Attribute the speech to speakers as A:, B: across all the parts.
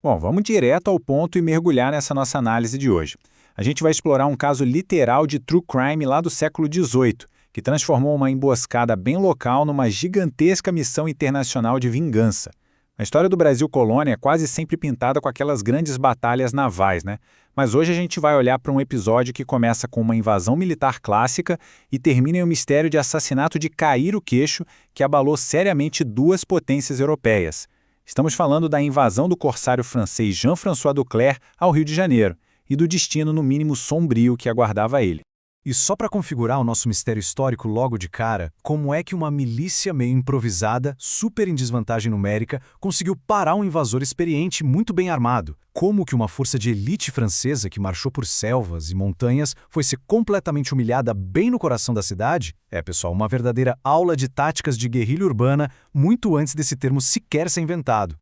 A: Bom, vamos direto ao ponto e mergulhar nessa nossa análise de hoje. A gente vai explorar um caso literal de true crime lá do século XVIII, que transformou uma emboscada bem local numa gigantesca missão internacional de vingança. A história do Brasil colônia é quase sempre pintada com aquelas grandes batalhas navais, né? Mas hoje a gente vai olhar para um episódio que começa com uma invasão militar clássica e termina em um mistério de assassinato de cair o queixo que abalou seriamente duas potências europeias. Estamos falando da invasão do corsário francês Jean-François Duclerc ao Rio de Janeiro e do destino no mínimo sombrio que aguardava ele.
B: E só para configurar o nosso mistério histórico logo de cara, como é que uma milícia meio improvisada, super em desvantagem numérica, conseguiu parar um invasor experiente muito bem armado? Como que uma força de elite francesa que marchou por selvas e montanhas foi ser completamente humilhada bem no coração da cidade? Pessoal, uma verdadeira aula de táticas de guerrilha urbana muito antes desse termo sequer ser inventado.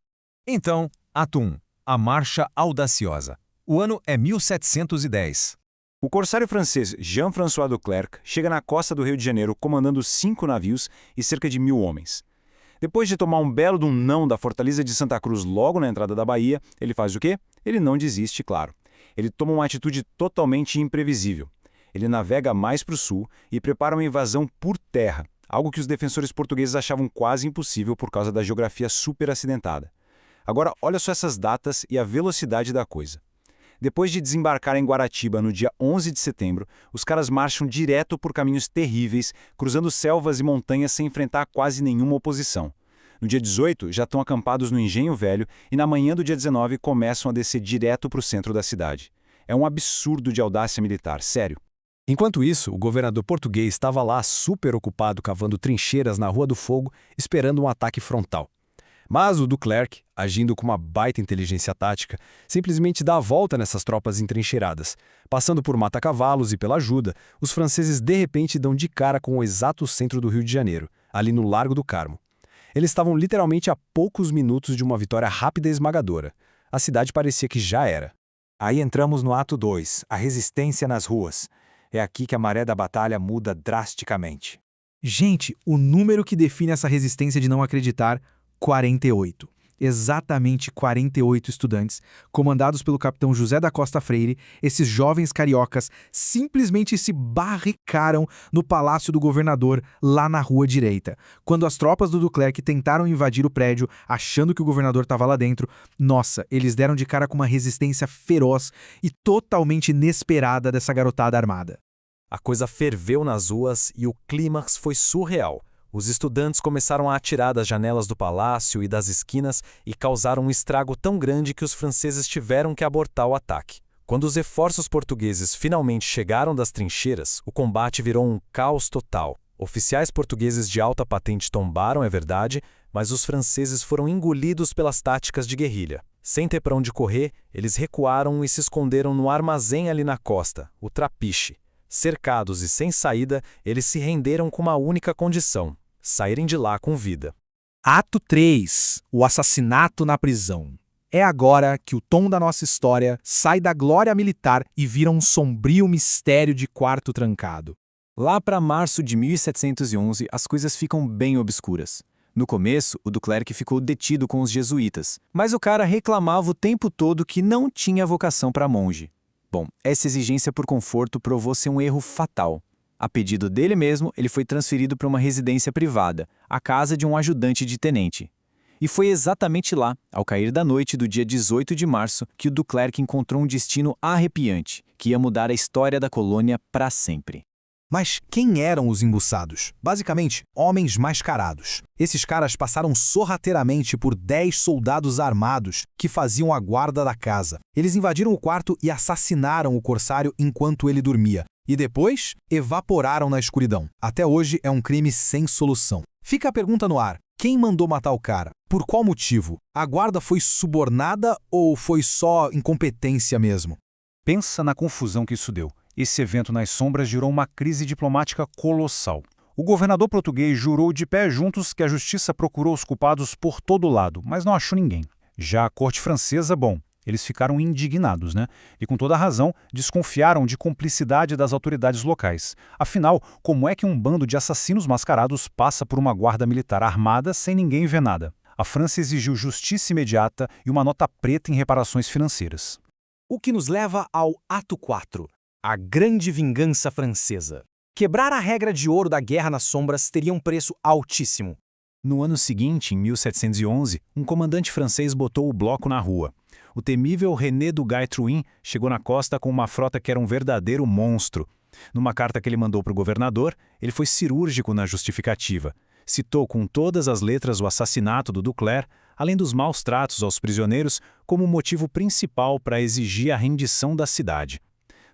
C: Então, ato 1. A Marcha Audaciosa. O ano é 1710.
D: O corsário francês Jean-François Duclerc chega na costa do Rio de Janeiro comandando 5 navios e cerca de 1.000 homens. Depois de tomar um belo não da fortaleza de Santa Cruz logo na entrada da Bahia, ele faz o quê? Ele não desiste, claro. Ele toma uma atitude totalmente imprevisível. Ele navega mais para o sul e prepara uma invasão por terra, algo que os defensores portugueses achavam quase impossível por causa da geografia super acidentada. Agora, olha só essas datas e a velocidade da coisa. Depois de desembarcar em Guaratiba no dia 11 de setembro, os caras marcham direto por caminhos terríveis, cruzando selvas e montanhas sem enfrentar quase nenhuma oposição. No dia 18, já estão acampados no Engenho Velho e na manhã do dia 19 começam a descer direto para o centro da cidade. É um absurdo de audácia militar, sério.
B: Enquanto isso, o governador português estava lá super ocupado cavando trincheiras na Rua do Fogo, esperando um ataque frontal. Mas o Duclerc, agindo com uma baita inteligência tática, simplesmente dá a volta nessas tropas entrincheiradas. Passando por mata-cavalos e pela ajuda, os franceses de repente dão de cara com o exato centro do Rio de Janeiro, ali no Largo do Carmo. Eles estavam literalmente a poucos minutos de uma vitória rápida e esmagadora. A cidade parecia que já era.
E: Aí entramos no ato 2, a resistência nas ruas. É aqui que a maré da batalha muda drasticamente.
F: Gente, o número que define essa resistência de não acreditar: 48. Exatamente 48 estudantes, comandados pelo capitão José da Costa Freire, esses jovens cariocas simplesmente se barricaram no palácio do governador, lá na rua direita. Quando as tropas do Duclerc tentaram invadir o prédio, achando que o governador estava lá dentro, nossa, eles deram de cara com uma resistência feroz e totalmente inesperada dessa garotada armada.
C: A coisa ferveu nas ruas e o clímax foi surreal. Os estudantes começaram a atirar das janelas do palácio e das esquinas e causaram um estrago tão grande que os franceses tiveram que abortar o ataque. Quando os reforços portugueses finalmente chegaram das trincheiras, o combate virou um caos total. Oficiais portugueses de alta patente tombaram, é verdade, mas os franceses foram engolidos pelas táticas de guerrilha. Sem ter para onde correr, eles recuaram e se esconderam no armazém ali na costa, o Trapiche. Cercados e sem saída, eles se renderam com uma única condição: saírem de lá com vida.
F: Ato 3. O assassinato na prisão. É agora que o tom da nossa história sai da glória militar e vira um sombrio mistério de quarto trancado.
A: Lá para março de 1711, as coisas ficam bem obscuras. No começo, o Duclerc ficou detido com os jesuítas, mas o cara reclamava o tempo todo que não tinha vocação para monge. Bom, essa exigência por conforto provou ser um erro fatal. A pedido dele mesmo, ele foi transferido para uma residência privada, a casa de um ajudante de tenente. E foi exatamente lá, ao cair da noite do dia 18 de março, que o Duclerc encontrou um destino arrepiante, que ia mudar a história da colônia para sempre.
B: Mas quem eram os embuçados? Basicamente, homens mascarados. Esses caras passaram sorrateiramente por 10 soldados armados que faziam a guarda da casa. Eles invadiram o quarto e assassinaram o corsário enquanto ele dormia. E depois, evaporaram na escuridão. Até hoje é um crime sem solução. Fica a pergunta no ar: quem mandou matar o cara? Por qual motivo? A guarda foi subornada ou foi só incompetência mesmo?
G: Pensa na confusão que isso deu. Esse evento nas sombras gerou uma crise diplomática colossal. O governador português jurou de pé juntos que a justiça procurou os culpados por todo lado, mas não achou ninguém. Já a corte francesa, bom, eles ficaram indignados, né? E com toda razão, desconfiaram de cumplicidade das autoridades locais. Afinal, como é que um bando de assassinos mascarados passa por uma guarda militar armada sem ninguém ver nada? A França exigiu justiça imediata e uma nota preta em reparações financeiras.
F: O que nos leva ao ato 4, a grande vingança francesa. Quebrar a regra de ouro da Guerra nas Sombras teria um preço altíssimo.
A: No ano seguinte, em 1711, um comandante francês botou o bloco na rua. O temível René Duguay-Trouin chegou na costa com uma frota que era um verdadeiro monstro. Numa carta que ele mandou para o governador, ele foi cirúrgico na justificativa. Citou com todas as letras o assassinato do Duclerc, além dos maus tratos aos prisioneiros, como motivo principal para exigir a rendição da cidade.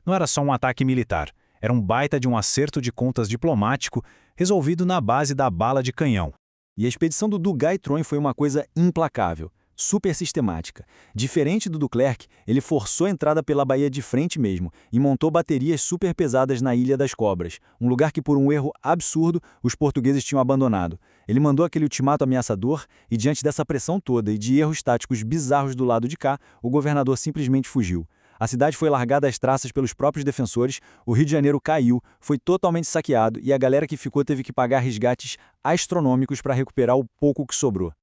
A: Não era só um ataque militar, era um baita de um acerto de contas diplomático resolvido na base da bala de canhão.
D: E a expedição do Duguay-Trouin foi uma coisa implacável, super sistemática. Diferente do Duclerc, ele forçou a entrada pela baía de frente mesmo e montou baterias super pesadas na Ilha das Cobras, um lugar que por um erro absurdo os portugueses tinham abandonado. Ele mandou aquele ultimato ameaçador e diante dessa pressão toda e de erros táticos bizarros do lado de cá, o governador simplesmente fugiu. A cidade foi largada às traças pelos próprios defensores, o Rio de Janeiro caiu, foi totalmente saqueado e a galera que ficou teve que pagar resgates astronômicos para recuperar o pouco que sobrou.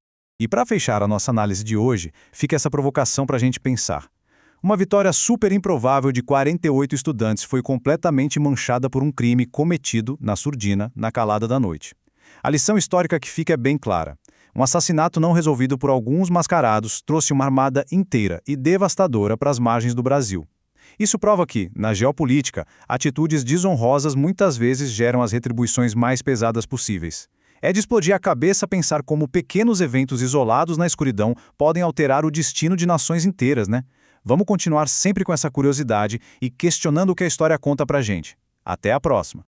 A: E para fechar a nossa análise de hoje, fica essa provocação para a gente pensar. Uma vitória super improvável de 48 estudantes foi completamente manchada por um crime cometido na surdina, na calada da noite. A lição histórica que fica é bem clara. Um assassinato não resolvido por alguns mascarados trouxe uma armada inteira e devastadora para as margens do Brasil. Isso prova que, na geopolítica, atitudes desonrosas muitas vezes geram as retribuições mais pesadas possíveis. É de explodir a cabeça pensar como pequenos eventos isolados na escuridão podem alterar o destino de nações inteiras, né? Vamos continuar sempre com essa curiosidade e questionando o que a história conta pra gente. Até a próxima!